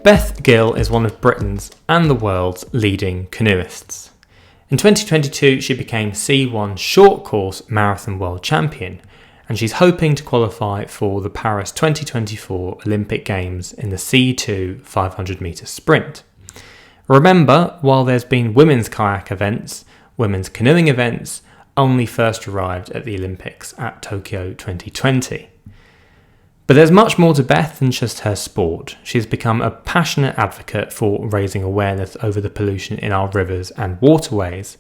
Beth Gill is one of Britain's and the world's leading canoeists. In 2022, she became C1 short course marathon world champion, and she's hoping to qualify for the Paris 2024 Olympic Games in the C2 500 metre sprint. Remember, while there's been women's kayak events, women's canoeing events only first arrived at the Olympics at Tokyo 2020. But there's much more to Beth than just her sport. She's become a passionate advocate for raising awareness over the pollution in our rivers and waterways,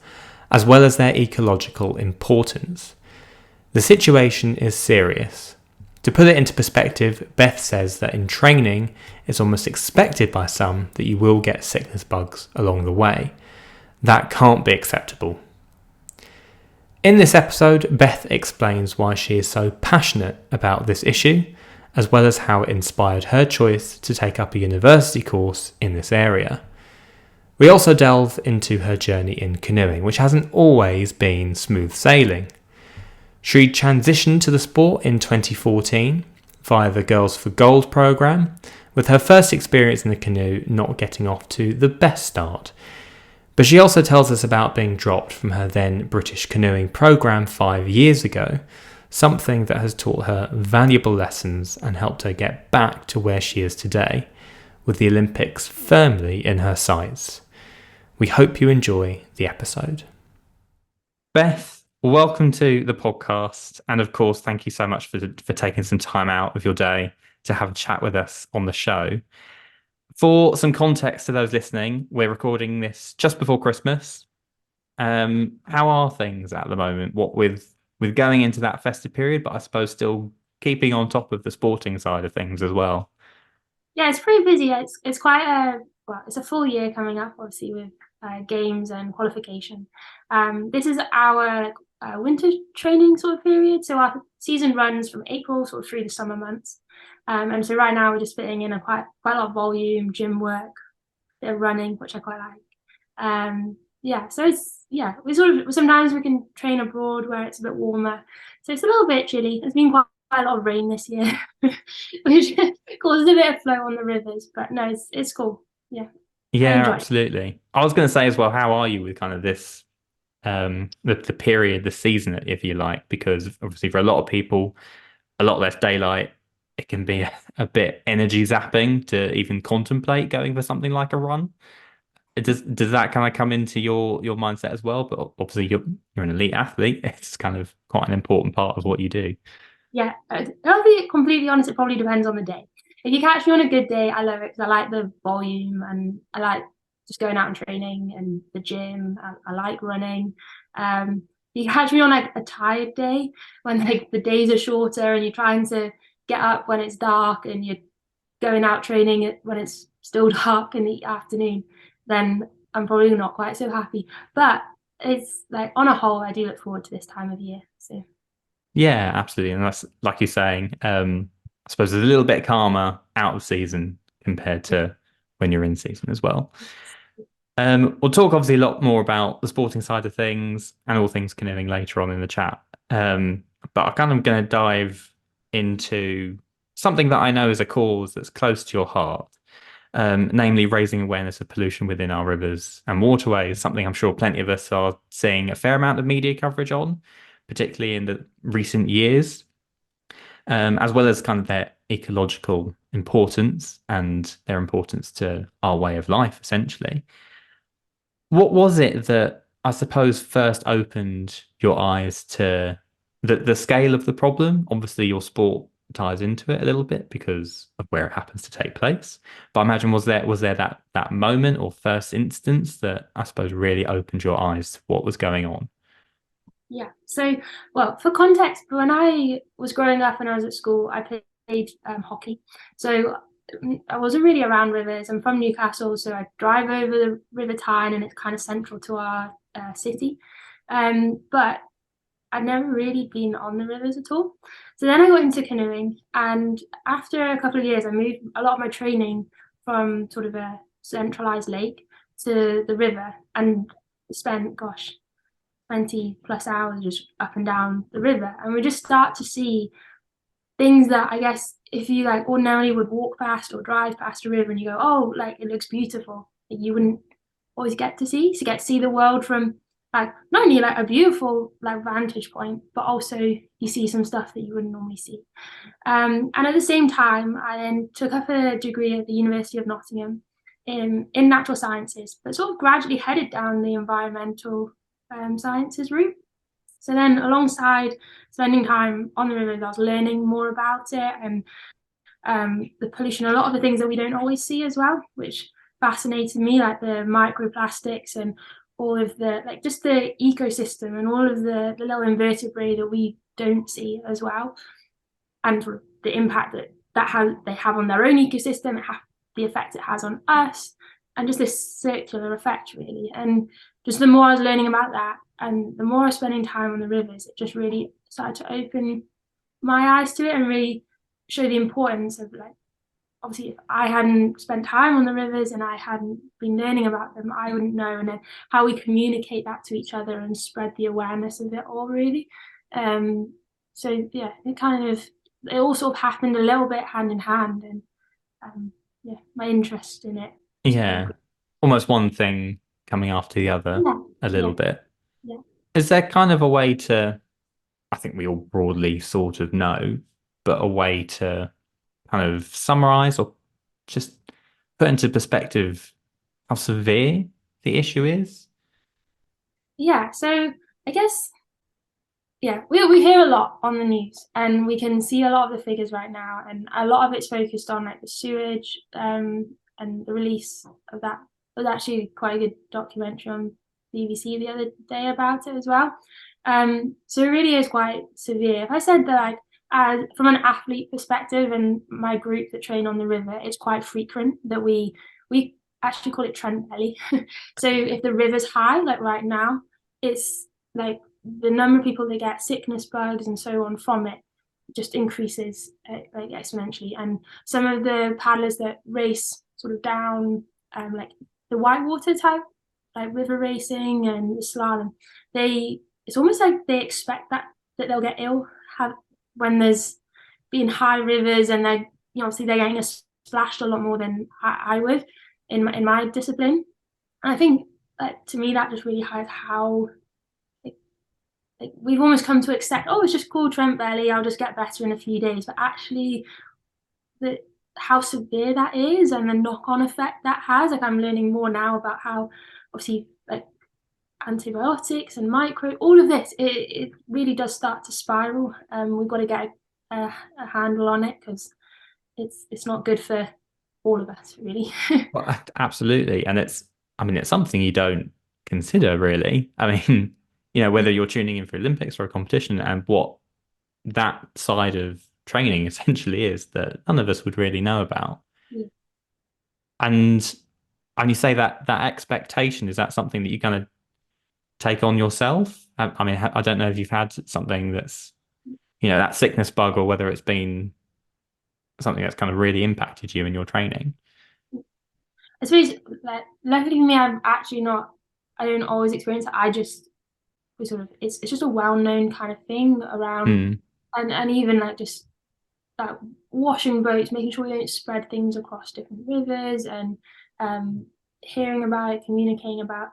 as well as their ecological importance. The situation is serious. To put it into perspective, Beth says that in training, it's almost expected by some that you will get sickness bugs along the way. That can't be acceptable. In this episode, Beth explains why she is so passionate about this issue, as well as how it inspired her choice to take up a university course in this area. We also delve into her journey in canoeing, which hasn't always been smooth sailing. She transitioned to the sport in 2014 via the Girls for Gold programme, with her first experience in the canoe not getting off to the best start. But she also tells us about being dropped from her then British canoeing programme 5 years ago, something that has taught her valuable lessons and helped her get back to where she is today, with the Olympics firmly in her sights. We hope you enjoy the episode. Beth, welcome to the podcast, and of course, thank you so much for taking some time out of your day to have a chat with us on the show. For some context to those listening, we're recording this just before Christmas. How are things at the moment? What with going into that festive period, but I suppose still keeping on top of the sporting side of things as well? Yeah, it's pretty busy. It's quite it's a full year coming up, obviously, with games and qualification. This is our winter training sort of period. So our season runs from April sort of through the summer months. And so right now we're just fitting in quite a lot of volume, gym work, bit of running, which I quite like. We sometimes we can train abroad where it's a bit warmer, so it's a little bit chilly. There's been quite a lot of rain this year, which causes a bit of flow on the rivers. But no, it's cool. Yeah, I Yeah, enjoy it. absolutely. I was going to say as well, how are you with kind of this, the period, the season, if you like, because obviously for a lot of people, a lot less daylight, it can be a bit energy zapping to even contemplate going for something like a run. Does that kind of come into your mindset as well? But obviously you're an elite athlete. It's kind of quite an important part of what you do. Yeah, I'll be completely honest. It probably depends on the day. If you catch me on a good day, I love it because I like the volume and I like just going out and training and the gym. I like running. You catch me on like a tired day when like the days are shorter and you're trying to get up when it's dark and you're going out training when it's still dark in the afternoon, then I'm probably not quite so happy. But it's like on a whole, I do look forward to this time of year. So Yeah, absolutely. And that's like you're saying, I suppose it's a little bit calmer out of season compared to when you're in season as well. We'll talk obviously a lot more about the sporting side of things and all things canoeing later on in the chat. But I'm kind of going to dive into something that I know is a cause that's close to your heart, namely raising awareness of pollution within our rivers and waterways, something I'm sure plenty of us are seeing a fair amount of media coverage on, particularly in the recent years, as well as kind of their ecological importance and their importance to our way of life, essentially. What was it that I suppose first opened your eyes to the scale of the problem? Obviously, your sport ties into it a little bit because of where it happens to take place. But I imagine was there that moment or first instance that I suppose really opened your eyes to what was going on? yeah. So, well, for context, when I was growing up and I was at school, I played hockey. So I wasn't really around rivers. I'm from Newcastle, so I drive over the River Tyne, and it's kind of central to our city. But I'd never really been on the rivers at all. So then I got into canoeing, and after a couple of years, I moved a lot of my training from sort of a centralized lake to the river, and spent, gosh, 20 plus hours just up and down the river. And we just start to see things that I guess if you like ordinarily would walk past or drive past a river and you go, oh, like it looks beautiful, you wouldn't always get to see. So you get to see the world from like not only like a beautiful like vantage point, but also you see some stuff that you wouldn't normally see. And at the same time, I then took up a degree at the University of Nottingham in natural sciences, but sort of gradually headed down the environmental sciences route. So then, alongside spending time on the rivers, I was learning more about it and the pollution, a lot of the things that we don't always see as well, which fascinated me, like the microplastics and all of the like just the ecosystem and all of the little invertebrate that we don't see as well, and the impact they have on their own ecosystem, the effect it has on us, and just this circular effect really. And just the more I was learning about that, and the more I was spending time on the rivers, it just really started to open my eyes to it and really show the importance of like obviously if I hadn't spent time on the rivers and I hadn't been learning about them, I wouldn't know. And then how we communicate that to each other and spread the awareness of it all really. So yeah, it all sort of happened a little bit hand in hand, and yeah, my interest in it sort of Yeah. Almost one thing coming after the other yeah, a little yeah, bit. yeah. Is there kind of a way to, I think we all broadly sort of know, but a way to kind of summarize or just put into perspective how severe the issue is? Yeah, so I guess yeah, we hear a lot on the news and we can see a lot of the figures right now, and a lot of it's focused on like the sewage and the release of that. There was actually quite a good documentary on BBC the other day about it as well. So it really is quite severe. If I said that like from an athlete perspective and my group that train on the river, it's quite frequent that we actually call it Trent belly. So if the river's high, like right now, it's like the number of people that get sickness bugs and so on from it just increases like exponentially. And some of the paddlers that race sort of down like the whitewater type, like river racing and the slalom, it's almost like they expect that they'll get ill have when there's being high rivers, and they're obviously they're getting splashed a lot more than I would in my discipline. And I think to me that just really highlights how like we've almost come to accept, oh, it's just called Trent belly, I'll just get better in a few days. But actually, the how severe that is and the knock-on effect that has. Like I'm learning more now about how obviously like antibiotics and micro, all of this, it really does start to spiral. We've got to get a handle on it because it's not good for all of us, really. Well, absolutely. And I mean, it's something you don't consider really. I mean, whether you're tuning in for Olympics or a competition and what that side of training essentially is that none of us would really know about. Yeah. And you say that expectation, is that something that you kind of take on yourself? I mean, I don't know if you've had something that's, that sickness bug or whether it's been something that's kind of really impacted you in your training. I suppose like luckily for me, I'm actually not. I don't always experience it. I just we sort of it's just a well-known kind of thing around, Mm. and even like just like washing boats, making sure we don't spread things across different rivers, and um, hearing about it, communicating about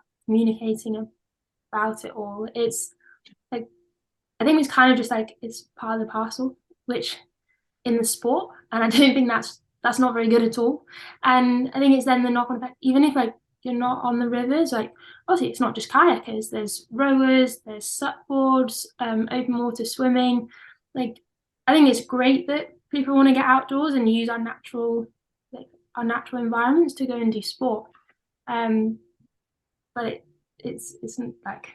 it all. It's like I think it's kind of just like it's part of the parcel, which in the sport, and I don't think that's not very good at all. And I think it's then the knock-on effect, even if like you're not on the rivers, like obviously it's not just kayakers, there's rowers, there's supboards, open water swimming. Like I think it's great that people want to get outdoors and use our natural environments to go and do sport. Um, but it's like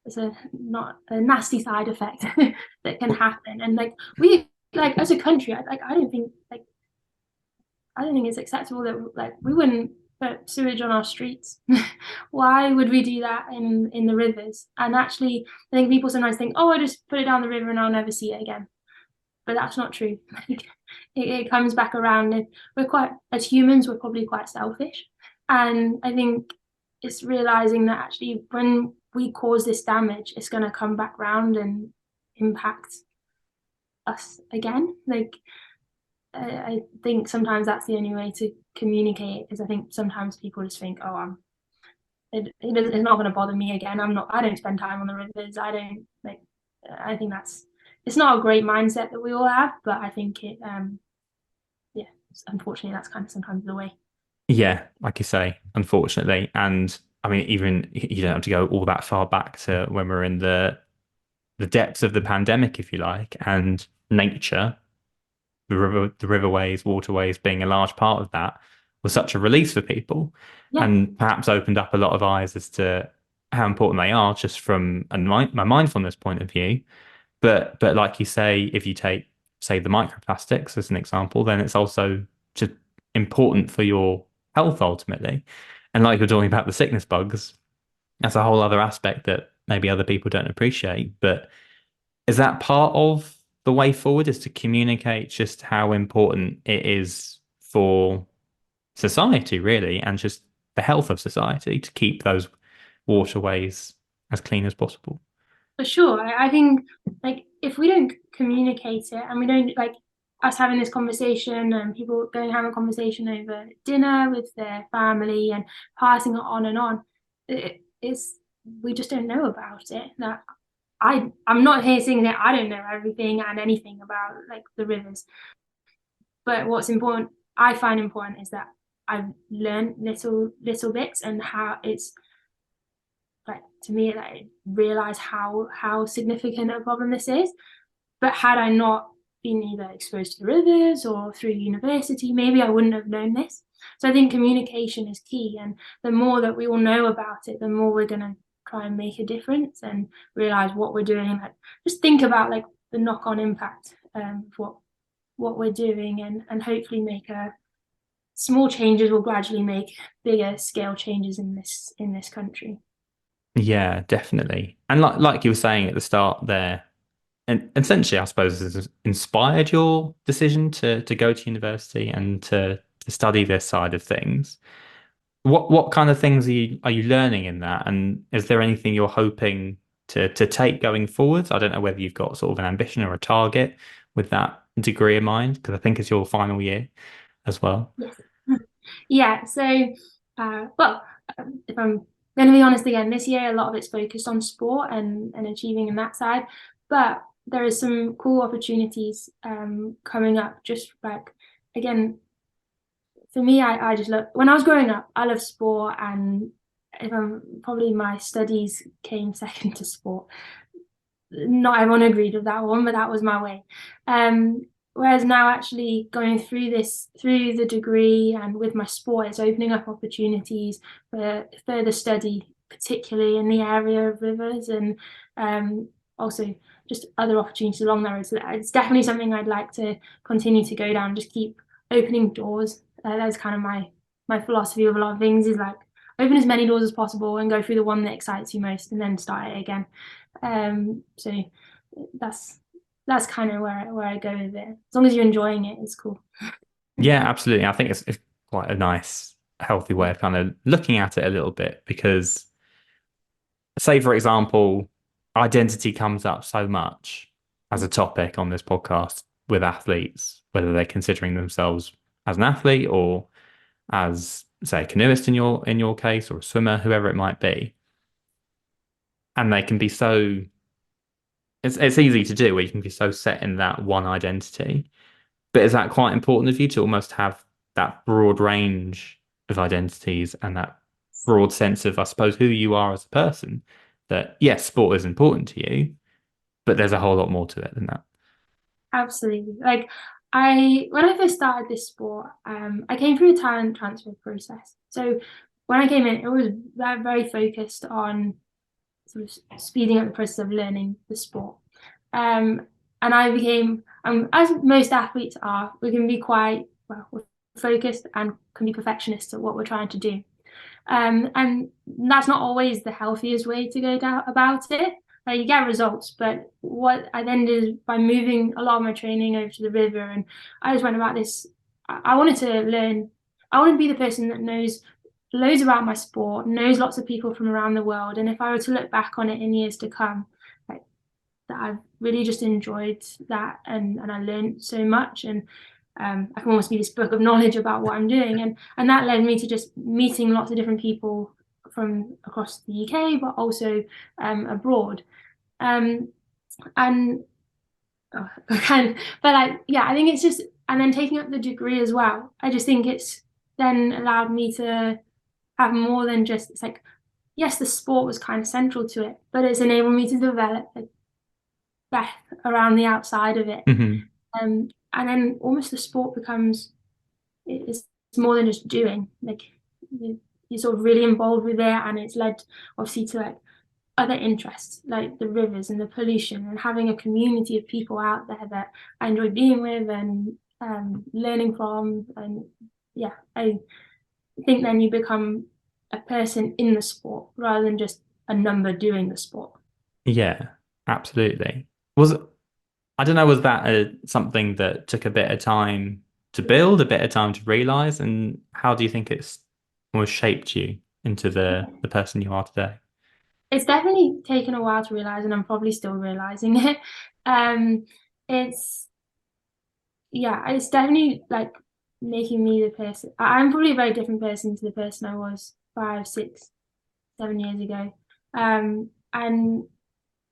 it's a not a nasty side effect that can happen. And like we like as a country, I don't think it's acceptable that like we wouldn't put sewage on our streets. Why would we do that in the rivers? And actually, I think people sometimes think, oh, I just put it down the river and I'll never see it again. But that's not true. It comes back around. And as humans, we're probably quite selfish. And I think it's realizing that actually when we cause this damage, it's going to come back round and impact us again. Like I think sometimes that's the only way to communicate, because I think sometimes people just think, oh, it's not going to bother me again. I don't spend time on the rivers. I don't like, I think it's not a great mindset that we all have, but I think yeah, unfortunately that's kind of sometimes the way. Yeah, like you say, unfortunately. And I mean, even you don't have to go all that far back to when we're in the depths of the pandemic, if you like, and nature, the riverways, waterways being a large part of that was such a release for people, Yeah, and perhaps opened up a lot of eyes as to how important they are, just from my mindfulness point of view. But like you say, if you take, say, the microplastics as an example, then it's also just important for your health ultimately. And like you're talking about the sickness bugs, that's a whole other aspect that maybe other people don't appreciate. But is that part of the way forward, is to communicate just how important it is for society, really, and just the health of society to keep those waterways as clean as possible? for sure. I think like if we don't communicate it and we don't like us having this conversation and people going having a conversation over dinner with their family and passing it on and on, it's we just don't know about it. That I'm not here saying that I don't know everything and anything about like the rivers, but what's important, I find important, is that I've learned little bits and how it's like to me like realize how significant a problem this is. But had I not been either exposed to the rivers or through university, maybe I wouldn't have known this. So I think communication is key, and the more that we all know about it, the more we're going to try and make a difference and realize what we're doing. Like just think about like the knock-on impact of what we're doing, and hopefully make a small changes will gradually make bigger scale changes in this country. Yeah, definitely. And like you were saying at the start there, and essentially, I suppose, this has inspired your decision to go to university and to study this side of things. What kind of things are you learning in that? And is there anything you're hoping to take going forwards? I don't know whether you've got sort of an ambition or a target with that degree in mind, because I think it's your final year as well. Yes. Yeah. So, well, if I'm going to be honest again, this year a lot of it's focused on sport and achieving in that side, but there is some cool opportunities coming up. Just like again, for me, I just look when I was growing up, I love sport, and if I'm probably my studies came second to sport. Not everyone agreed with that one, but that was my way. Whereas now, actually going through this, through the degree and with my sport, it's opening up opportunities for further study, particularly in the area of rivers, and also just other opportunities along that road. So it's definitely something I'd like to continue to go down, just keep opening doors. That's kind of my philosophy of a lot of things, is like open as many doors as possible and go through the one that excites you most, and then start it again. So that's that's kind of where I go with it. As long as you're enjoying it, it's cool. Yeah, absolutely. I think it's quite a nice, healthy way of kind of looking at it a little bit because, say, for example, identity comes up so much as a topic on this podcast with athletes, whether they're considering themselves as an athlete or as, say, a canoeist in your case, or a swimmer, whoever it might be. And they can be so it's easy to do where you can be so set in that one identity. But is that quite important of you to almost have that broad range of identities and that broad sense of, I suppose, who you are as a person? That yes, sport is important to you, but there's a whole lot more to it than that. Absolutely. Like I when I first started this sport, I came through a talent transfer process. So when I came in, it was very focused on sort of speeding up the process of learning the sport. Um, and I became, as most athletes are, we can be quite well we're focused and can be perfectionists at what we're trying to do. And that's not always the healthiest way to go down about it. Like you get results, but what I then did by moving a lot of my training over to the river, and I just went about this. I wanted to learn. I want to be the person that knows loads about my sport, knows lots of people from around the world, and if I were to look back on it in years to come, like that I've really just enjoyed that, and I learned so much. And I can almost be this book of knowledge about what I'm doing, and that led me to just meeting lots of different people from across the UK, but also abroad. Um, and but like, yeah, I think it's just, and then taking up the degree as well. I just think it's then allowed me to have more than just, it's like, yes, the sport was kind of central to it, but it's enabled me to develop a depth around the outside of it. Hmm. And then almost the sport becomes, it's more than just doing. Like you're sort of really involved with it, and it's led obviously to like other interests like the rivers and the pollution, and having a community of people out there that I enjoy being with and learning from. And yeah, I think then you become a person in the sport rather than just a number doing the sport. Yeah, absolutely. Was I don't know, was that something that took a bit of time to build, a bit of time to realize, and how do you think it's almost shaped you into the person you are today? It's definitely taken a while to realize, and I'm probably still realizing it. Um, it's yeah, it's definitely like making me the person. I'm probably a very different person to the person I was 5, 6, 7 years ago. And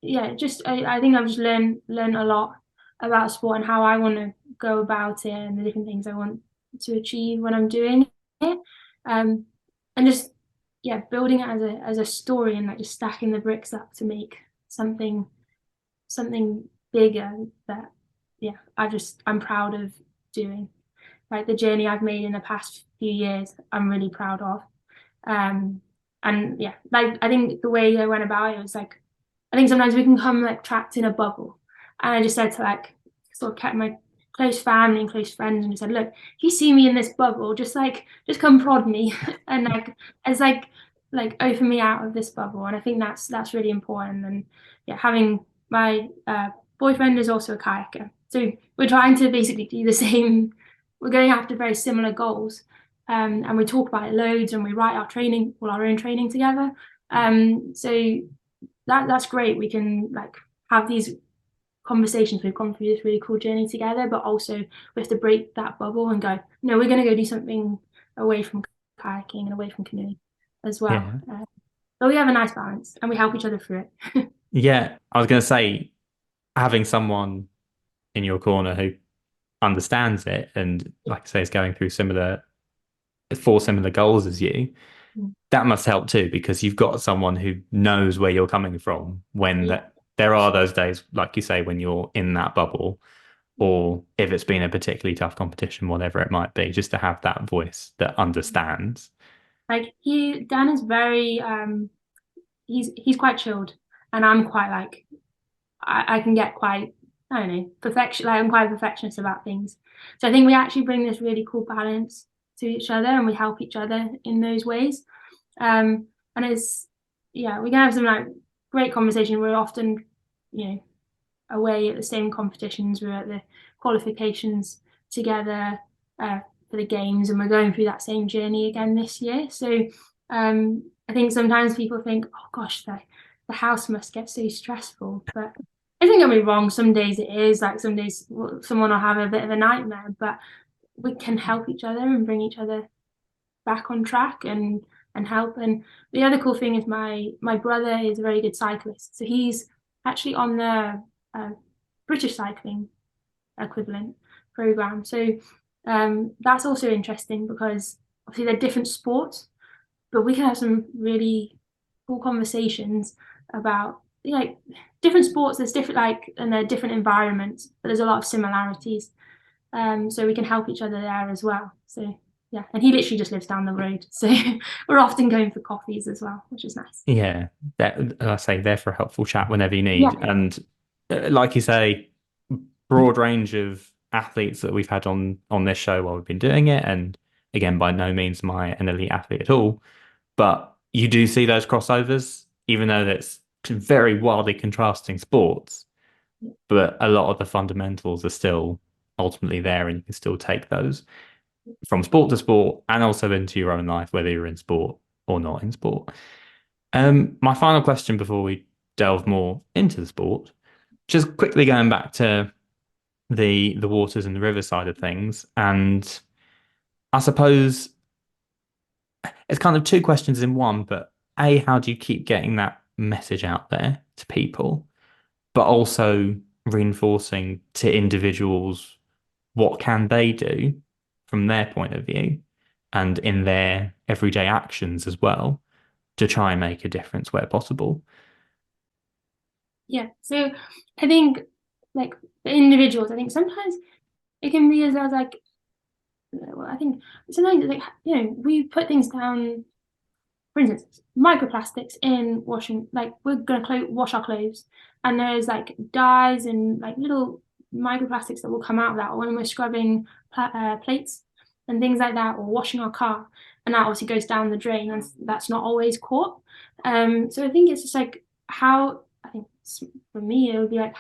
yeah, just I think I've just learned a lot about sport and how I want to go about it and the different things I want to achieve when I'm doing it. Um, and just yeah, building it as a story and like just stacking the bricks up to make something something bigger that yeah, I'm proud of doing. Like the journey I've made in the past few years, I'm really proud of. Um, and yeah, like I think the way I went about it was like, I think sometimes we can come like trapped in a bubble. And I just said to like, sort of kept my close family and close friends and just said, look, if you see me in this bubble, just come prod me and like, as like open me out of this bubble. And I think that's really important. And yeah, having my boyfriend is also a kayaker. So we're trying to basically do the same, we're going after very similar goals. And we talk about it loads and we write all our own training together. So that's great. We can like have these conversations. We've gone through this really cool journey together, but also we have to break that bubble and go, no, we're going to go do something away from kayaking and away from canoeing as well. Yeah. But we have a nice balance and we help each other through it. Yeah, I was going to say having someone in your corner who understands it and, like I say, is going through similar goals as you, that must help too because you've got someone who knows where you're coming from when Yeah. there are those days, like you say, when you're in that bubble, or if it's been a particularly tough competition, whatever it might be, just to have that voice that understands. Like Dan is very he's quite chilled and I'm quite like I can get quite, I don't know, perfection. Like I'm quite a perfectionist about things. So I think we actually bring this really cool balance to each other, and we help each other in those ways. And it's yeah, we can have some like great conversation. We're often, you know, away at the same competitions. We're at the qualifications together uh, for the games, and we're going through that same journey again this year. So I think sometimes people think, oh gosh, the house must get so stressful, but I think I'm wrong. Some days it is like some days someone will have a bit of a nightmare, but we can help each other and bring each other back on track and help. And the other cool thing is my brother is a very good cyclist, so he's actually on the uh, British cycling equivalent program. So that's also interesting because obviously they're different sports, but we can have some really cool conversations about like different sports. There's different like and they're different environments, but there's a lot of similarities. So we can help each other there as well. So yeah, and he literally just lives down the road, so we're often going for coffees as well, which is nice. Yeah, that I say there for a helpful chat whenever you Yeah, need. And like you say, broad range of athletes that we've had on this show while we've been doing it. And again, by no means am I an elite athlete at all, but you do see those crossovers, even though that's very wildly contrasting sports. But a lot of the fundamentals are still ultimately there, and you can still take those from sport to sport and also into your own life, whether you're in sport or not in sport. My final question before we delve more into the sport, just quickly going back to the waters and the river side of things. And I suppose it's kind of two questions in one, but A, how do you keep getting that message out there to people, but also reinforcing to individuals what can they do from their point of view and in their everyday actions as well to try and make a difference where possible. Yeah. So I think like the individuals, I think sometimes it can be as like, well, I think sometimes like we put things down. For instance, microplastics in washing, like we're gonna wash our clothes, and there's like dyes and like little microplastics that will come out of that, or when we're scrubbing plates and things like that, or washing our car, and that obviously goes down the drain, and that's not always caught. So I think it's just like how I think for me it would be like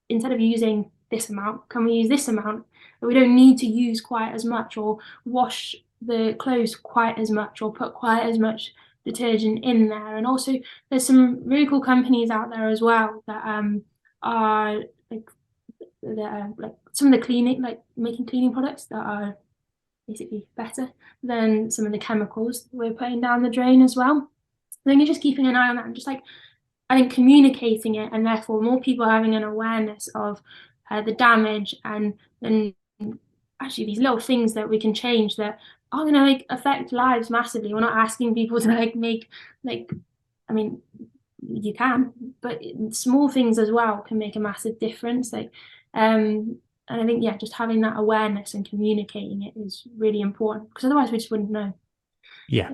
instead of using this amount, can we use this amount? But we don't need to use quite as much or wash the clothes quite as much or put quite as much detergent in there. And also there's some really cool companies out there as well that are like like some of the cleaning, like making cleaning products that are basically better than some of the chemicals we're putting down the drain as well. I think you're just keeping an eye on that and just like I think communicating it, and therefore more people having an awareness of the damage and then actually these little things that we can change that are going to like affect lives massively. We're not asking people to like make like, I mean, you can, but small things as well can make a massive difference. Like, and I think yeah, just having that awareness and communicating it is really important because otherwise we just wouldn't know. Yeah.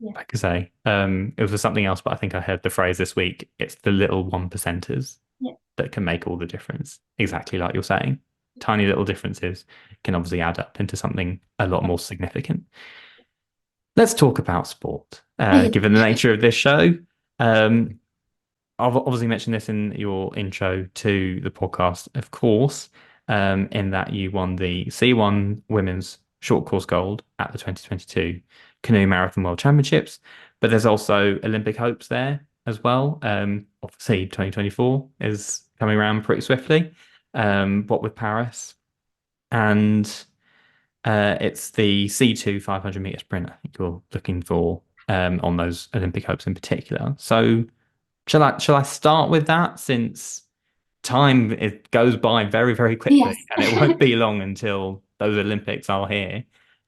Yeah, Like I say, it was something else, but I think I heard the phrase this week. It's the little one percenters yeah, that can make all the difference. Exactly like you're saying. Tiny little differences can obviously add up into something a lot more significant. Let's talk about sport. yeah, Given the nature of this show, um, I've obviously mentioned this in your intro to the podcast, of course, in that you won the C1 Women's Short Course Gold at the 2022 Canoe Marathon World Championships. But there's also Olympic hopes there as well. Obviously, 2024 is coming around pretty swiftly, what with Paris. And it's the C2 500 meter sprint, I think you're looking for on those Olympic hopes in particular. So, shall I start with that since time it goes by very, very quickly yes, and it won't be long until those Olympics are here.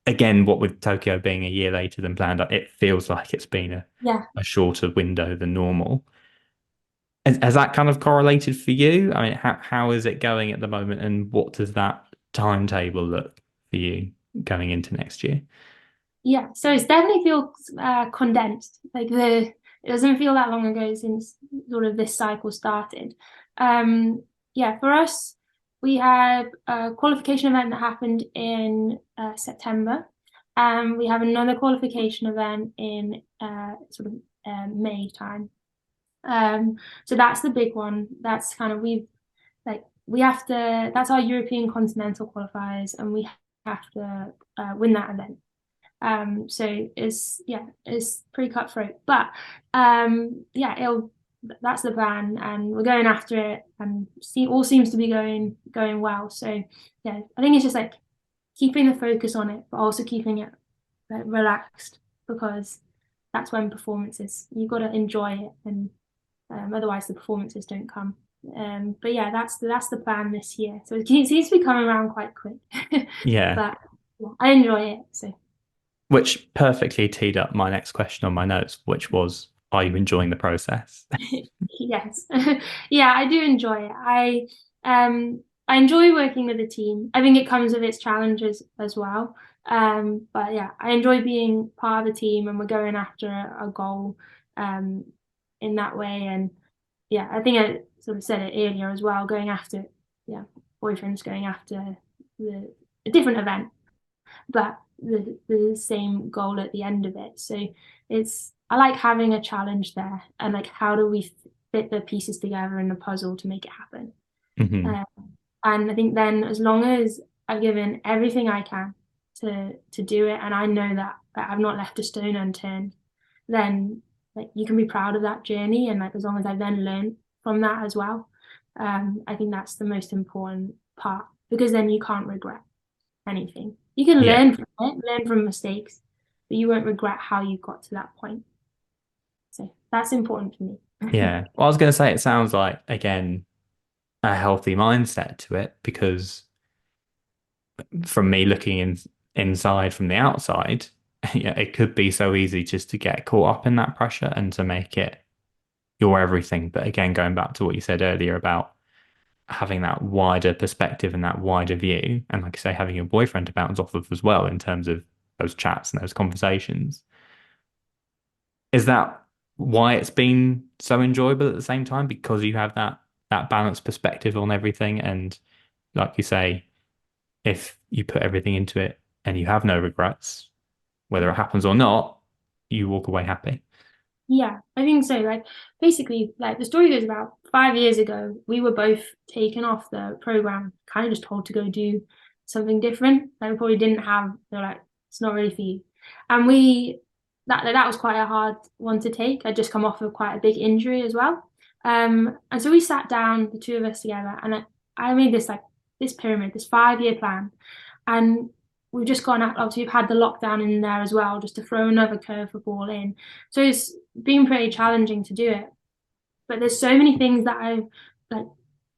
Again, what with Tokyo being a year later than planned, it feels like it's been yeah. a shorter window than normal. Has that kind of correlated for you? I mean, how is it going at the moment and what does that timetable look for you going into next year? Yeah, so it's definitely feels condensed. Like it doesn't feel that long ago since sort of this cycle started. Yeah, for us, we had a qualification event that happened in September. We have another qualification event in sort of May time. So that's the big one. That's kind of we have to. That's our European Continental qualifiers, and we have to win that event. So it's pretty cutthroat, but yeah, it'll that's the plan, and we're going after it, and all seems to be going well. So yeah, I think it's just like keeping the focus on it, but also keeping it like relaxed because that's when performances you've got to enjoy it, and otherwise the performances don't come. But yeah, that's the plan this year. So it seems to be coming around quite quick, Yeah, but yeah, I enjoy it. So. which perfectly teed up my next question on my notes, which was, are you enjoying the process? Yes. Yeah, I do enjoy it. I enjoy working with a team. I think it comes with its challenges as well. But yeah, I enjoy being part of the team and we're going after a goal um in that way. And yeah, I think I sort of said it earlier as well, going after yeah, boyfriend's going after a different event but the same goal at the end of it. So I like having a challenge there and like how do we fit the pieces together in the puzzle to make it happen. Hmm. Um, and I think then as long as I've given everything I can to do it and I know that I've not left a stone unturned, then like you can be proud of that journey and like as long as I've then learned from that as well. I think that's the most important part because then you can't regret anything. You can Yeah. learn from it, learn from mistakes, but you won't regret how you got to that point. So that's important for me. Yeah. Well, I was going to say, it sounds like, again, a healthy mindset to it because from me looking inside from the outside, yeah, it could be so easy just to get caught up in that pressure and to make it your everything. But again, going back to what you said earlier about having that wider perspective and that wider view, and like I say, having your boyfriend to bounce off of as well in terms of those chats and those conversations, is that why it's been so enjoyable at the same time? Because you have that balanced perspective on everything, and like you say, if you put everything into it and you have no regrets, whether it happens or not, you walk away happy. Yeah, I think so. Like basically, like the story goes about 5 years ago, we were both taken off the program, kind of just told to go do something different. Like we probably didn't have, they're like, it's not really for you. And that was quite a hard one to take. I'd just come off of quite a big injury as well. And so we sat down, the two of us together, and I made this pyramid, this 5 year plan. And we've just gone out, obviously we've had the lockdown in there as well, just to throw another curveball in. So it's been pretty challenging to do it. But there's so many things that I've like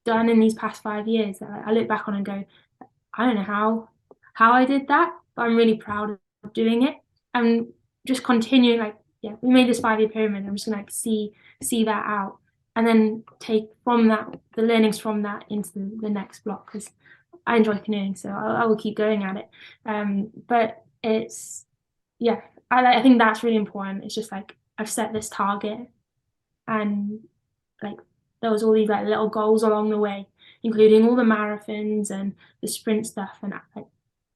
done in these past 5 years that I look back on and go, I don't know how I did that, but I'm really proud of doing it. And just continue like, yeah, we made this 5 year pyramid. I'm just gonna like see that out and then take from that the learnings from that into the next block because I enjoy canoeing, so I will keep going at it. But it's yeah, I think that's really important. It's just like I've set this target and like there was all these like little goals along the way, including all the marathons and the sprint stuff, and like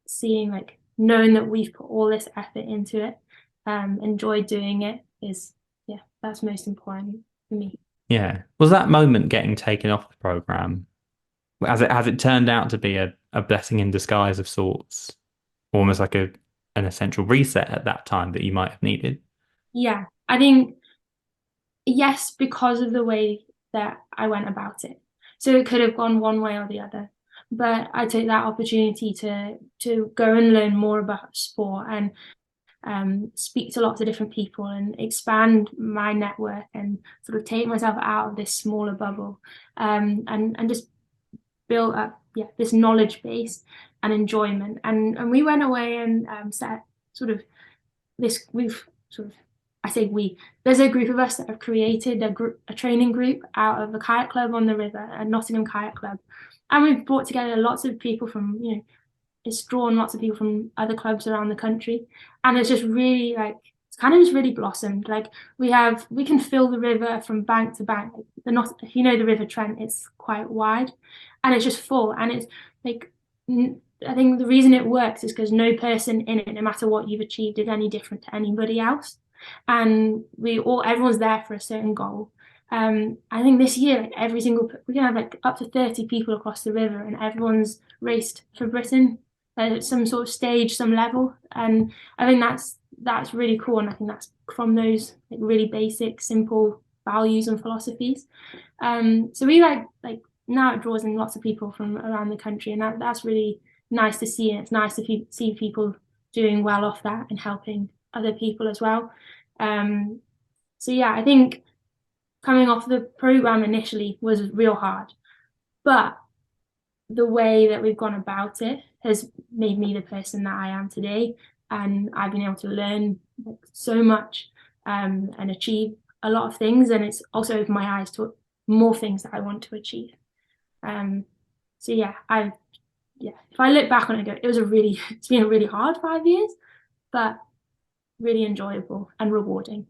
seeing like knowing that we've put all this effort into it, enjoyed doing it is yeah, that's most important for me. Yeah. Was that moment getting taken off the program, has it turned out to be a blessing in disguise of sorts, almost like an essential reset at that time that you might have needed? Yeah, I think yes, because of the way that I went about it. So it could have gone one way or the other. But I took that opportunity to go and learn more about sport and speak to lots of different people and expand my network and sort of take myself out of this smaller bubble and just build up this knowledge base and enjoyment. And we went away and set sort of this we've sort of I say we there's a group of us that have created a training group out of a kayak club on the river, a Nottingham Kayak Club, and we've brought together lots of people from it's drawn lots of people from other clubs around the country, and it's just really like it's kind of just really blossomed. Like we can fill the river from bank to bank. Like the not if you know the River Trent, it's quite wide, and it's just full, and it's like I think the reason it works is because no person in it, no matter what you've achieved, is any different to anybody else. And everyone's there for a certain goal. I think this year, like we're gonna have like up to 30 people across the river, and everyone's raced for Britain at some sort of stage, some level. And I think that's really cool. And I think that's from those like really basic, simple values and philosophies. So we like now it draws in lots of people from around the country, and that's really nice to see. And it's nice to see people doing well off that and helping other people as well. Um, so yeah, I think coming off the program initially was real hard, but the way that we've gone about it has made me the person that I am today, and I've been able to learn like, so much and achieve a lot of things, and it's also opened my eyes to more things that I want to achieve. Um, so yeah, if I look back on it, it was it's been a really hard 5 years, but really enjoyable and rewarding.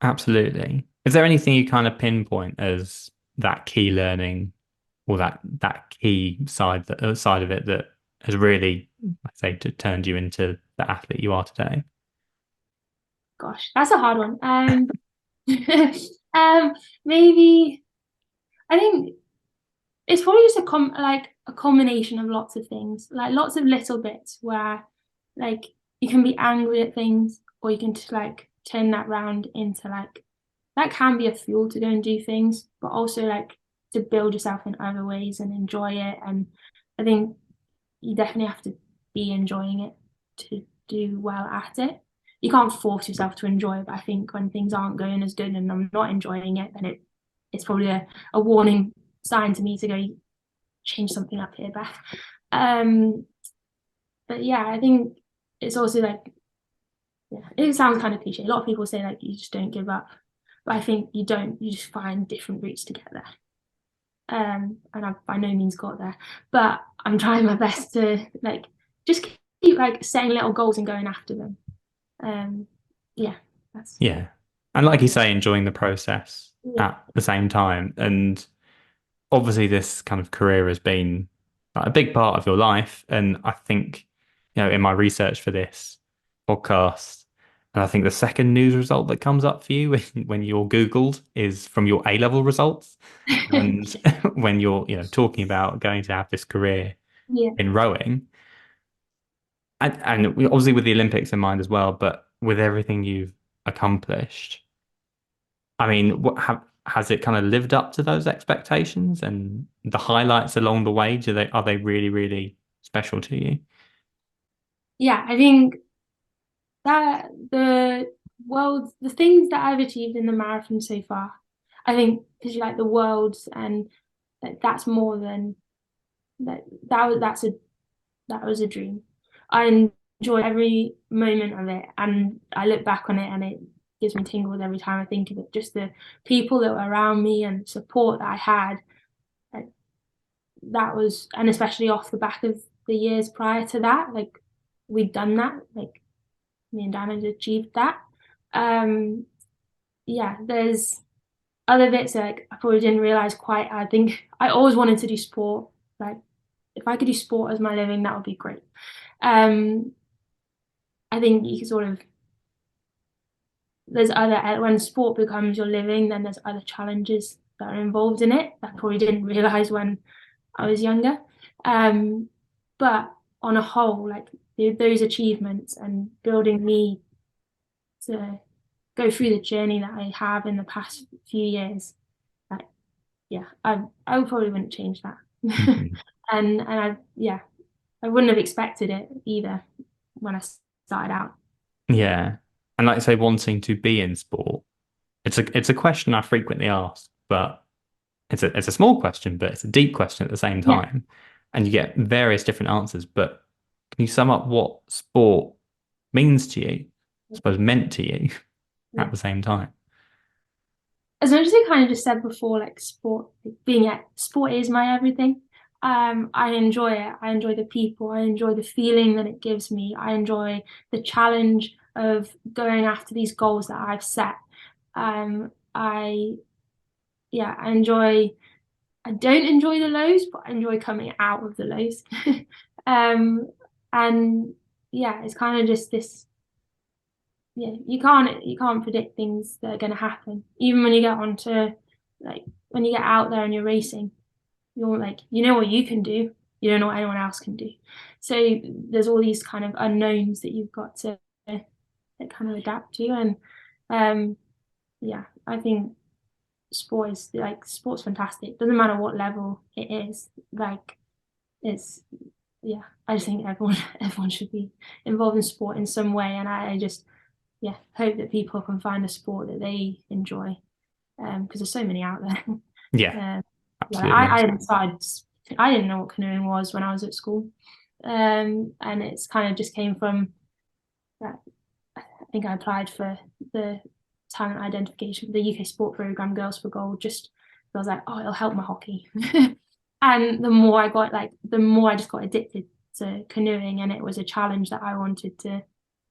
Absolutely. Is there anything you kind of pinpoint as that key learning or that key side of it that has really, I'd say, turned you into the athlete you are today? Gosh, that's a hard one. Maybe I think it's probably just a culmination of lots of things, like lots of little bits where like you can be angry at things, or you can just like turn that round into like that can be a fuel to go and do things, but also like to build yourself in other ways and enjoy it. And I think you definitely have to be enjoying it to do well at it. You can't force yourself to enjoy it, but I think when things aren't going as good and I'm not enjoying it, then it's probably a warning sign to me to go change something up here, Beth. But yeah, I think it's also like, yeah, it sounds kind of cliche. A lot of people say like you just don't give up, but I think you don't. You just find different routes to get there. And I've by no means got there, but I'm trying my best to like just keep like setting little goals and going after them. Um, yeah, that's Yeah. And like you say, enjoying the process yeah, at the same time. And obviously, this kind of career has been like, a big part of your life. And I think, in my research for this podcast, and I think the second news result that comes up for you when you're Googled is from your A-level results. And when you're, talking about going to have this career yeah, in rowing, and obviously with the Olympics in mind as well, but with everything you've accomplished, I mean, has it kind of lived up to those expectations and the highlights along the way? Are they really, really special to you? yeah. I think that the things that I've achieved in the marathon so far, I think because you like the worlds and that's more than that. That was a dream. I enjoy every moment of it, and I look back on it, and it gives me tingles every time I think of it. Just the people that were around me and support that I had, like, that was, and especially off the back of the years prior to that, like we'd done that, like me and Dan had achieved that. Um, yeah, there's other bits that, like I probably didn't realize quite. I think I always wanted to do sport. Like if I could do sport as my living, that would be great. Um, I think you can sort of there's other when sport becomes your living, then there's other challenges that are involved in it that I probably didn't realize when I was younger. Um, but on a whole, like those achievements and building me to go through the journey that I have in the past few years, like yeah, I probably wouldn't change that. Mhm. And I wouldn't have expected it either when I started out. Yeah. And like I say, wanting to be in sport, it's a question I frequently ask, but it's a small question, but it's a deep question at the same Yeah. time. And you get various different answers. But can you sum up what sport means to you? I suppose meant to you at Yeah. the same time. As much as I kind of just said before, like sport, like being at sport is my everything. I enjoy it. I enjoy the people. I enjoy the feeling that it gives me. I enjoy the challenge of going after these goals that I've set. I yeah, I enjoy. I don't enjoy the lows, but I enjoy coming out of the lows. um, and yeah, it's kind of just this yeah, you can't predict things that are going to happen. Even when you get onto like when you get out there and you're racing, you're like you know what you can do, you don't know what anyone else can do. So there's all these kind of unknowns that you've got to kind of adapt to. And yeah, I think sport's fantastic. Doesn't matter what level it is. Like it's yeah, I just think everyone should be involved in sport in some way, and I just yeah, hope that people can find a sport that they enjoy. Because there's so many out there. Yeah, Yeah, I absolutely. hadn't started. I didn't know what canoeing was when I was at school, and it's kind of just came from that. I think I applied for the talent identification, the UK sport program, Girls for Gold. Just I was like, oh, it'll help my hockey. And the more I got, like, the more I just got addicted to canoeing, and it was a challenge that I wanted to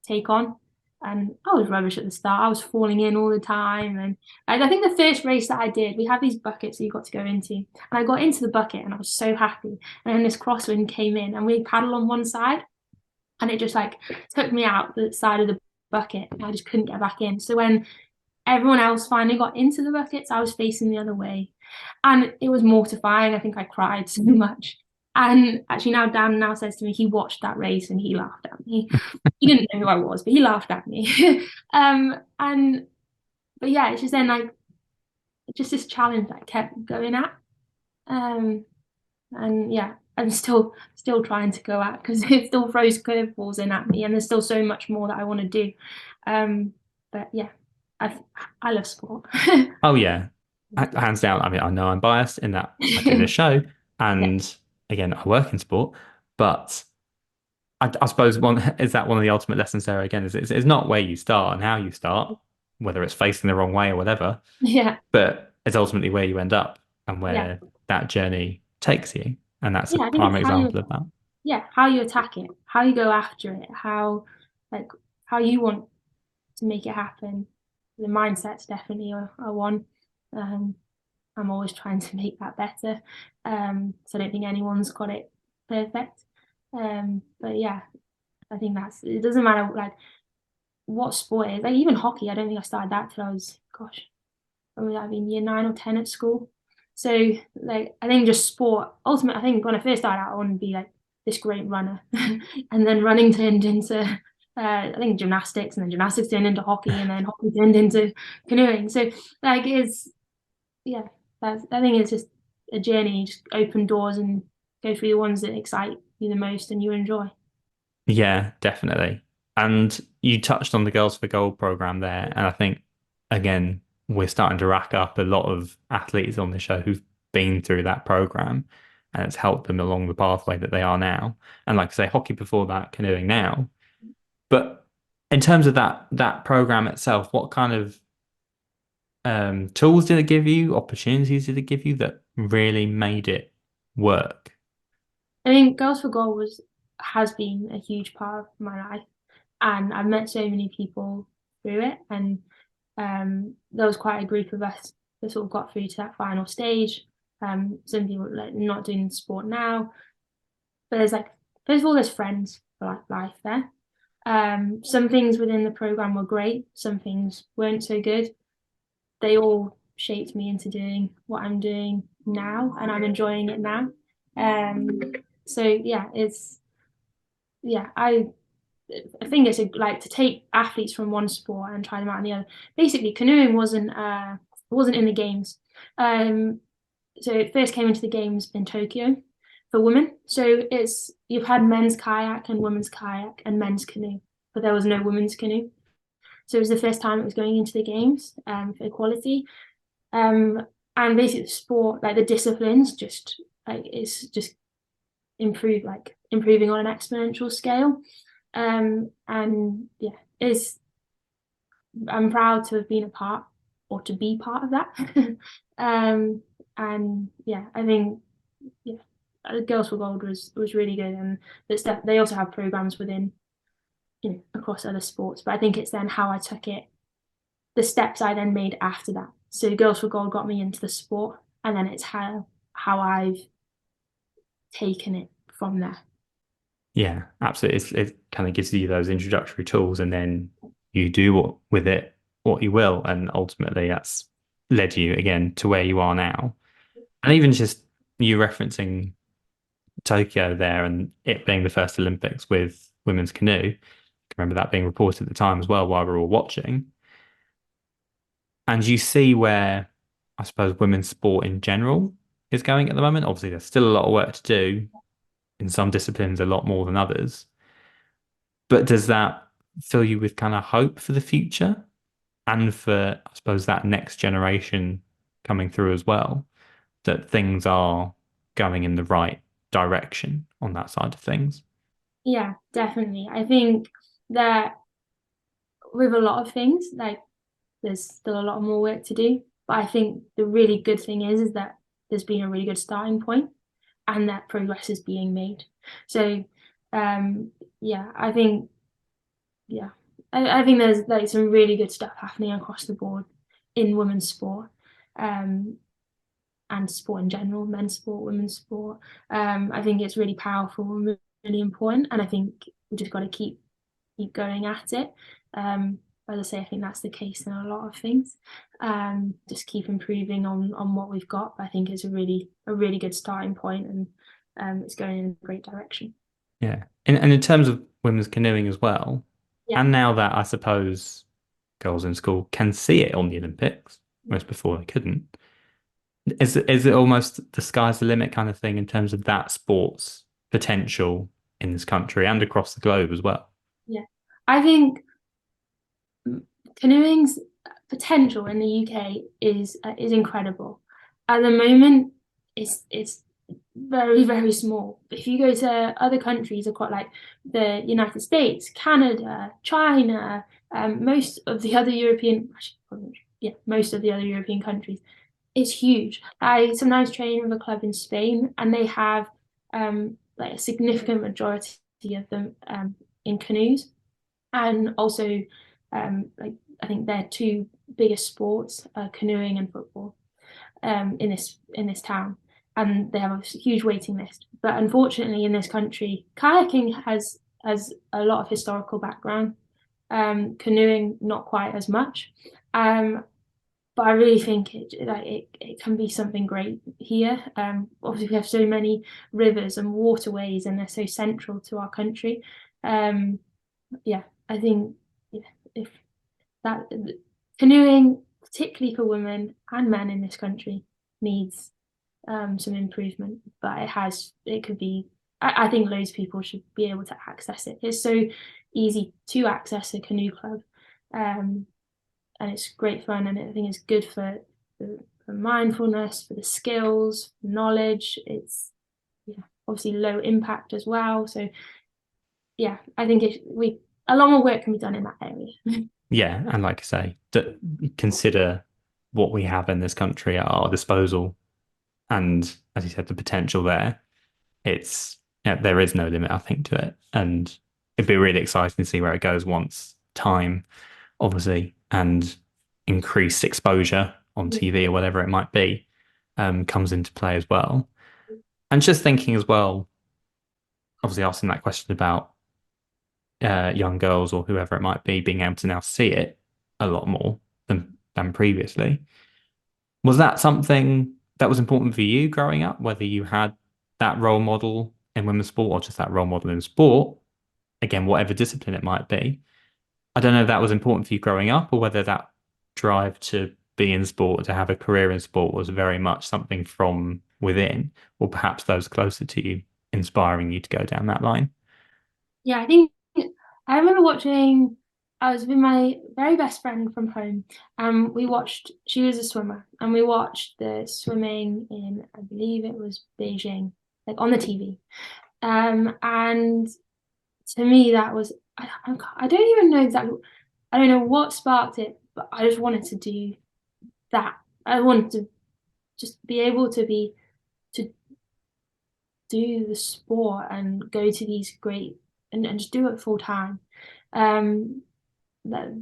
take on. And I was rubbish at the start. I was falling in all the time. And I think the first race that I did, we had these buckets that you got to go into. And I got into the bucket and I was so happy. And then this crosswind came in and we paddled on one side and it just like took me out the side of the bucket and I just couldn't get back in. So when everyone else finally got into the buckets, I was facing the other way. And it was mortifying. I think I cried so much. And actually now Dan now says to me he watched that race and he laughed at me. He didn't know who I was, but he laughed at me. And but yeah, it's just then like just this challenge that I kept going at. Um, and yeah, I'm still trying to go at because it still throws curveballs in at me, and there's still so much more that I want to do. Um, but yeah, I I love sport. Oh yeah, hands down. I mean, I know I'm biased in that I do this show, Yeah, and again, I work in sport, but I suppose one is that one of the ultimate lessons there again is it's not where you start and how you start, whether it's facing the wrong way or whatever, yeah, but it's ultimately where you end up and yeah, where that journey takes you, and that's a yeah. I think it's prime example of that. how you attack it, how you go after it, like how you want to make it happen. The mindset's definitely a one. Um, I'm always trying to make that better. So I don't think anyone's got it perfect. But yeah, I think it doesn't matter like what sport it is. Like even hockey, I don't think I started that till I was, gosh, probably I've been year 9 or 10 at school. So like I think just sport. Ultimately, I think when I first started out, I wanted to be like this great runner, and then running turned into I think gymnastics, and then gymnastics turned into hockey, and then hockey turned into canoeing. So like it's yeah, I think it's just a journey. Just open doors and go through the ones that excite you the most and you enjoy. Yeah, definitely. And you touched on the Girls for Gold program there, and I think again we're starting to rack up a lot of athletes on the show who've been through that program, and it's helped them along the pathway that they are now. And like I say, hockey before that, canoeing now. But in terms of that program itself, what kind of tools did it give you, opportunities did it give you that really made it work? I think Girls for Gold has been a huge part of my life, and I've met so many people through it, and there was quite a group of us that sort of got through to that final stage. Some people like not doing sport now, but there's like first of all, there's friends for like life there. Some things within the program were great, some things weren't so good. They all shaped me into doing what I'm doing now, and I'm enjoying it now. Um, so yeah, it's yeah, I think it's like to take athletes from one sport and try them out in the other. Basically, canoeing wasn't in the games. Um, so it first came into the games in Tokyo for women. So it's you've had men's kayak and women's kayak and men's canoe, but there was no women's canoe. So it was the first time it was going into the games for equality. Um, and basically, the sport like the disciplines just like it's just improving on an exponential scale. And yeah, is I'm proud to have been a part or to be part of that. um, and yeah, I think yeah, Girls for Gold was really good, and they also have programs within across other sports. But I think it's then how I took it, the steps I then made after that. So Girls for Gold got me into the sport, and then it's how I've taken it from there. Yeah, absolutely. It kind of gives you those introductory tools, and then you do with it what you will, and ultimately that's led you again to where you are now. And even just you referencing Tokyo there, and it being the first Olympics with women's canoe. I remember that being reported at the time as well while we were all watching. And you see where I suppose women's sport in general is going at the moment. Obviously, there's still a lot of work to do in some disciplines, a lot more than others. But does that fill you with kind of hope for the future and for, I suppose, that next generation coming through as well, that things are going in the right direction on that side of things? Yeah, definitely. I think that with a lot of things, like there's still a lot more work to do. But I think the really good thing is that there's been a really good starting point and that progress is being made. So yeah, I think yeah. I think there's like some really good stuff happening across the board in women's sport. Um and sport in general, men's sport, women's sport. I think it's really powerful and really important, and I think we just got to keep going at it. As I say, I think that's the case in a lot of things. Just keep improving on what we've got. I think it's a really good starting point, and it's going in a great direction. Yeah. And in terms of women's canoeing as well, Yeah, and now that I suppose girls in school can see it on the Olympics, whereas before they couldn't, Is it almost the sky's the limit kind of thing in terms of that sport's potential in this country and across the globe as well? Yeah, I think canoeing's potential in the UK is incredible. At the moment, it's very very small. If you go to other countries, across like the United States, Canada, China, most of the other most of the other European countries, it's huge. I sometimes train with a club in Spain, and they have like a significant majority of them in canoes, and also like I think their two biggest sports are canoeing and football in this town, and they have a huge waiting list. But unfortunately, in this country, kayaking has a lot of historical background. Canoeing not quite as much. But I really think it can be something great here. Obviously, we have so many rivers and waterways, and they're so central to our country. Um, yeah, I think yeah, if that canoeing, particularly for women and men in this country, needs some improvement. But it could be. I think loads of people should be able to access it. It's so easy to access a canoe club. Um, and it's great fun, and I think it's good for mindfulness, for the skills, knowledge. It's yeah, obviously low impact as well. So yeah, I think we a lot more work can be done in that area. Yeah, and like I say, consider what we have in this country at our disposal, and as you said, the potential there. It's yeah, there is no limit, I think, to it, and it'd be really exciting to see where it goes once time, obviously, and increased exposure on TV or whatever it might be, comes into play as well. And just thinking as well, obviously asking that question about young girls or whoever it might be being able to now see it a lot more than previously. Was that something that was important for you growing up, whether you had that role model in women's sport or just that role model in sport? Again, whatever discipline it might be. I don't know if that was important for you growing up or whether that drive to be in sport, to have a career in sport was very much something from within, or perhaps those closer to you inspiring you to go down that line. Yeah, I think I remember watching. I was with my very best friend from home, and we watched. She was a swimmer, and we watched the swimming in, I believe it was Beijing, like on the TV. And to me, that was I don't even know exactly. I don't know what sparked it, but I just wanted to do that. I wanted to just be able to do the sport and go to these great and just do it full time. Um, that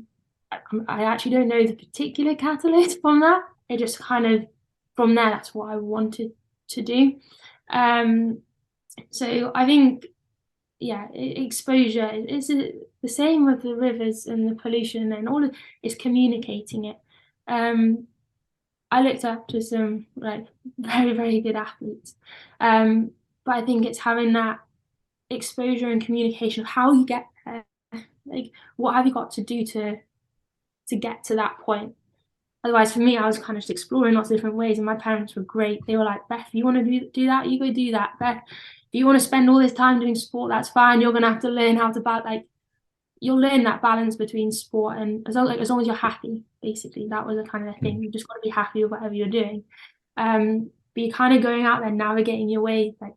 I actually don't know the particular catalyst from that. It just kind of from there, that's what I wanted to do. Um, so I think yeah, exposure is the same with the rivers and the pollution and all of it's communicating it. Um, I looked up to some like very, very good athletes. But I think it's having that exposure and communication of how you get there. Like what have you got to do to get to that point? Otherwise, for me, I was kind of just exploring lots of different ways, and my parents were great. They were like, Beth, if you want to do that, you go do that. Beth, if you want to spend all this time doing sport, that's fine. You're gonna have to learn how to like you'll learn that balance between sport and as long as you're happy, basically. That was a kind of thing. You just got to be happy with whatever you're doing. But you're kind of going out there navigating your way, like,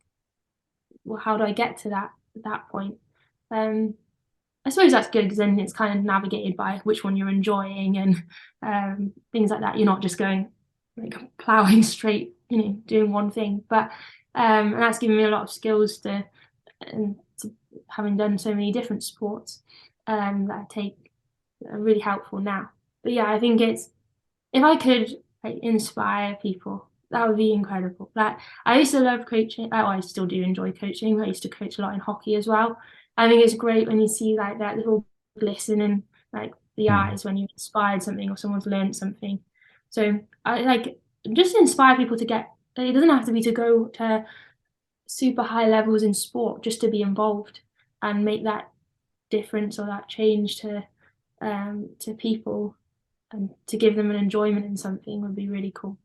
well, how do I get to that point? Um, I suppose that's good because then it's kind of navigated by which one you're enjoying and things like that. You're not just going like plowing straight, doing one thing. But and that's given me a lot of skills to having done so many different sports that I take are really helpful now. But yeah, I think it's if I could like inspire people, that would be incredible. Like I used to love coaching. Oh, I still do enjoy coaching. I used to coach a lot in hockey as well. I think it's great when you see like that little glisten in like the Mm. eyes when you've inspired something or someone's learned something. So I like just inspire people to get. It doesn't have to be to go to super high levels in sport just to be involved and make that difference or that change to people and to give them an enjoyment in something would be really cool.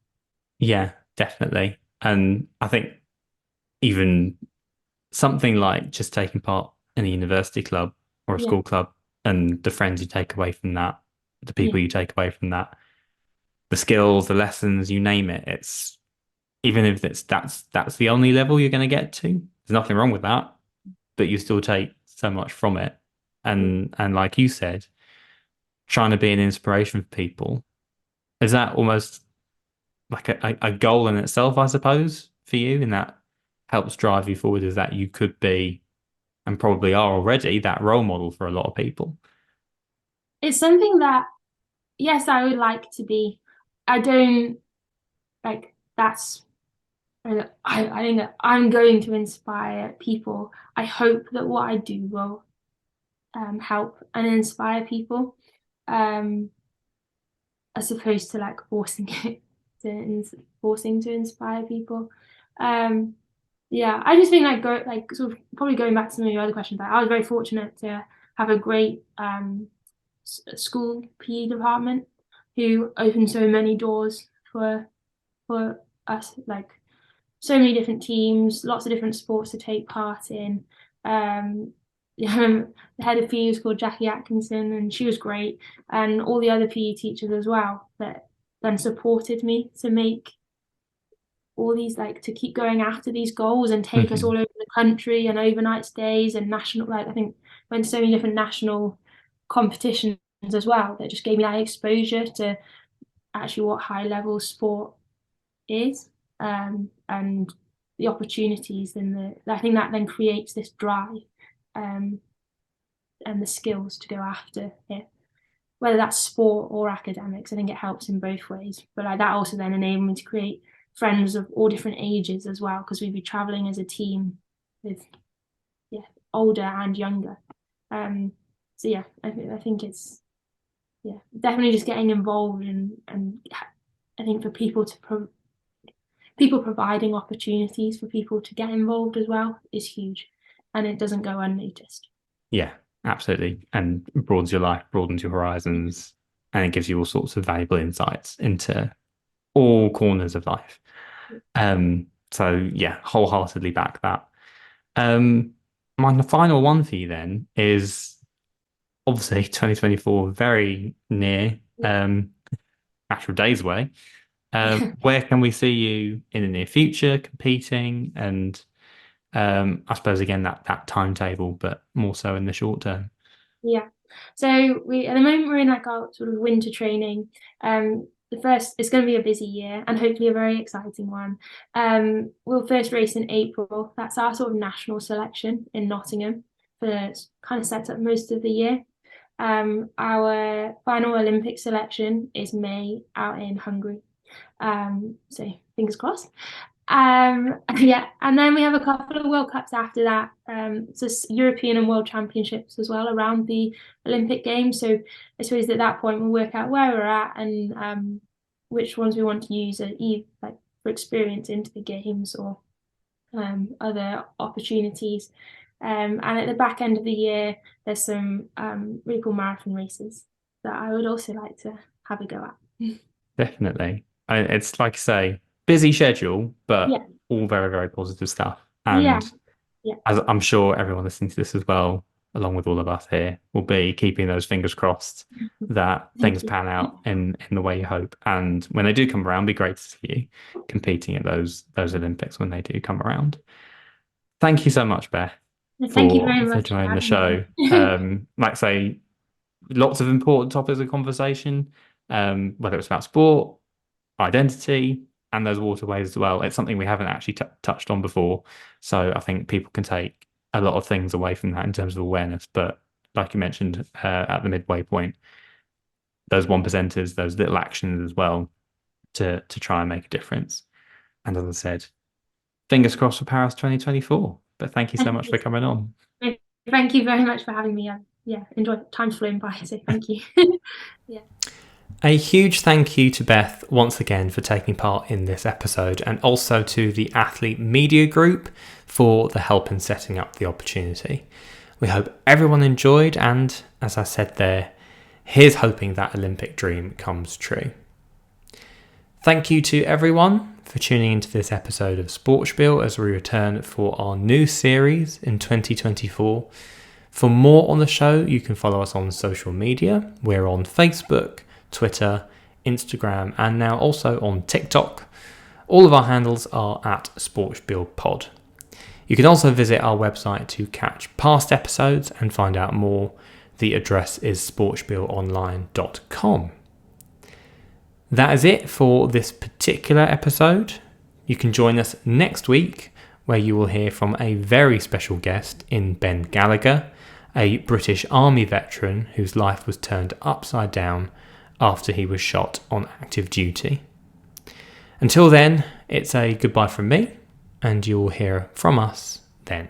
Yeah, definitely. And I think even something like just taking part in a university club or a Yeah, school club and the friends you take away from that, the yeah, people you take away from that, the skills, the lessons, you name it. It's even if that's the only level you're going to get to. There's nothing wrong with that, but you still take so much from it. And like you said, trying to be an inspiration for people, is that almost like a goal in itself, I suppose, for you, and that helps drive you forward, is that you could be and probably are already that role model for a lot of people. it's something that yes, I would like to be. I don't like that's. I think that I'm going to inspire people. I hope that what I do will help and inspire people, um, as opposed to like forcing it forcing to inspire people. Um, yeah, I just think like sort of probably going back to some of your other questions. Like, I was very fortunate to have a great school PE department who opened so many doors for us, like so many different teams, lots of different sports to take part in. Yeah, the head of PE was called Jackie Atkinson, and she was great, and all the other PE teachers as well that then supported me to make all these like to keep going after these goals and take us Mm-hmm. all over the country and overnight stays and national like I think went to so many different national competitions as well that just gave me that exposure to actually what high level sport is, and the opportunities and the I think that then creates this drive, um, and the skills to go after it, whether that's sport or academics. I think it helps in both ways. But like that also then enabled me to create friends of all different ages as well, because we'd be traveling as a team with yeah older and younger. Um, so yeah, I think it's yeah definitely just getting involved and I think for people providing opportunities for people to get involved as well is huge, and it doesn't go unnoticed. Yeah, absolutely. And broadens your life, broadens your horizons, and it gives you all sorts of valuable insights into all corners of life. So yeah, wholeheartedly back that. Um, my final one for you then is obviously 2024, very near, actual days away. Yeah, Where can we see you in the near future competing? And I suppose again that timetable, but more so in the short term. yeah. So we at the moment we're in like our sort of winter training. The first it's going to be a busy year and hopefully a very exciting one. We'll first race in April. That's our sort of national selection in Nottingham for kind of sets up most of the year. Our final Olympic selection is May out in Hungary. So fingers crossed. Yeah, and then we have a couple of World Cups after that. So European and World Championships as well around the Olympic Games. So I suppose at that point we'll work out where we're at and which ones we want to use like for experience into the games or other opportunities. And at the back end of the year, there's some really cool marathon races that I would also like to have a go at. Definitely. It's like I say, busy schedule, but Yeah, all very, very positive stuff. yeah, And yeah. as I'm sure everyone listening to this as well, along with all of us here, will be keeping those fingers crossed that Thank things you. pan out in the way you hope. And when they do come around, be great to see you competing at those Olympics when they do come around. Thank you so much, Beth, Thank you very for much for joining the having show. me. Like I say, lots of important topics of conversation, whether it's about sport, identity, and those waterways as well. It's something we haven't actually touched on before. So I think people can take a lot of things away from that in terms of awareness. But like you mentioned at the midway point, those one percenters, those little actions as well to try and make a difference. And as I said, fingers crossed for Paris 2024. But thank you so much for coming on. Thank you very much for having me. Yeah, enjoyed time's flown by, so thank you. Yeah. A huge thank you to Beth once again for taking part in this episode, and also to the Athlete Media Group for the help in setting up the opportunity. We hope everyone enjoyed, and as I said there, here's hoping that Olympic dream comes true. Thank you to everyone for tuning into this episode of Sportspiel as we return for our new series in 2024. For more on the show, you can follow us on social media. We're on Facebook, Twitter, Instagram, and now also on TikTok. All of our handles are at SportspielPod. You can also visit our website to catch past episodes and find out more. The address is sportspielonline.com. That is it for this particular episode. You can join us next week, where you will hear from a very special guest in Ben Gallagher, a British Army veteran whose life was turned upside down after he was shot on active duty. Until then, it's a goodbye from me, and you will hear from us then.